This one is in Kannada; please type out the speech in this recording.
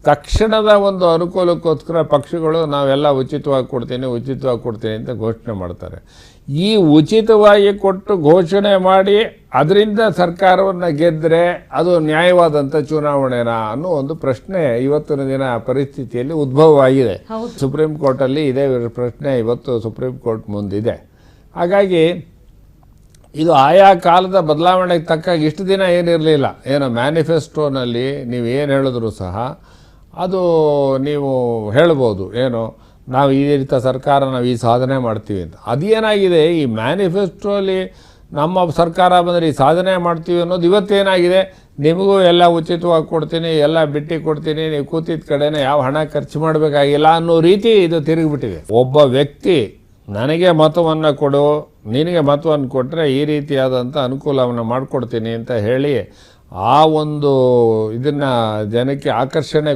ತಕ್ಷಣದ ಒಂದು ಅನುಕೂಲಕ್ಕೋಸ್ಕರ ಪಕ್ಷಗಳು ನಾವೆಲ್ಲ ಉಚಿತವಾಗಿ ಕೊಡ್ತೀನಿ ಅಂತ ಘೋಷಣೆ ಮಾಡ್ತಾರೆ. ಈ ಉಚಿತವಾಗಿ ಕೊಟ್ಟು ಘೋಷಣೆ ಮಾಡಿ ಅದರಿಂದ ಸರ್ಕಾರವನ್ನು ಗೆದ್ದರೆ ಅದು ನ್ಯಾಯವಾದಂಥ ಚುನಾವಣೆನಾ ಅನ್ನೋ ಒಂದು ಪ್ರಶ್ನೆ ಇವತ್ತಿನ ದಿನ ಪರಿಸ್ಥಿತಿಯಲ್ಲಿ ಉದ್ಭವವಾಗಿದೆ. ಸುಪ್ರೀಂ ಕೋರ್ಟಲ್ಲಿ ಇದೇ ಪ್ರಶ್ನೆ ಇವತ್ತು ಸುಪ್ರೀಂ ಕೋರ್ಟ್ ಮುಂದಿದೆ. ಹಾಗಾಗಿ ಇದು ಆಯಾ ಕಾಲದ ಬದಲಾವಣೆಗೆ ತಕ್ಕಾಗಿ ಇಷ್ಟು ದಿನ ಏನಿರಲಿಲ್ಲ. ಏನೋ ಮ್ಯಾನಿಫೆಸ್ಟೋನಲ್ಲಿ ನೀವು ಏನು ಹೇಳಿದ್ರು ಸಹ ಅದು ನೀವು ಹೇಳ್ಬೋದು, ಏನು ನಾವು ಈ ರೀತಿ ಸರ್ಕಾರ ನಾವು ಈ ಸಾಧನೆ ಮಾಡ್ತೀವಿ ಅಂತ. ಅದೇನಾಗಿದೆ, ಈ ಮ್ಯಾನಿಫೆಸ್ಟೋಲಿ ನಮ್ಮ ಸರ್ಕಾರ ಬಂದರೆ ಈ ಸಾಧನೆ ಮಾಡ್ತೀವಿ ಅನ್ನೋದು ಇವತ್ತೇನಾಗಿದೆ, ನಿಮಗೂ ಎಲ್ಲ ಉಚಿತವಾಗಿ ಕೊಡ್ತೀನಿ, ಎಲ್ಲ ಬಿಟ್ಟು ಕೊಡ್ತೀನಿ, ನೀವು ಕೂತಿದ್ದ ಕಡೆನೇ ಯಾವ ಹಣ ಖರ್ಚು ಮಾಡಬೇಕಾಗಿಲ್ಲ ಅನ್ನೋ ರೀತಿ ಇದು ತಿರುಗಿಬಿಟ್ಟಿದೆ. ಒಬ್ಬ ವ್ಯಕ್ತಿ ನನಗೆ ಮತವನ್ನು ಕೊಡು, ನಿನಗೆ ಮತವನ್ನು ಕೊಟ್ಟರೆ ಈ ರೀತಿಯಾದಂಥ ಅನುಕೂಲವನ್ನು ಮಾಡಿಕೊಡ್ತೀನಿ ಅಂತ ಹೇಳಿ ಆ ಒಂದು ಇದನ್ನು ಜನಕ್ಕೆ ಆಕರ್ಷಣೆ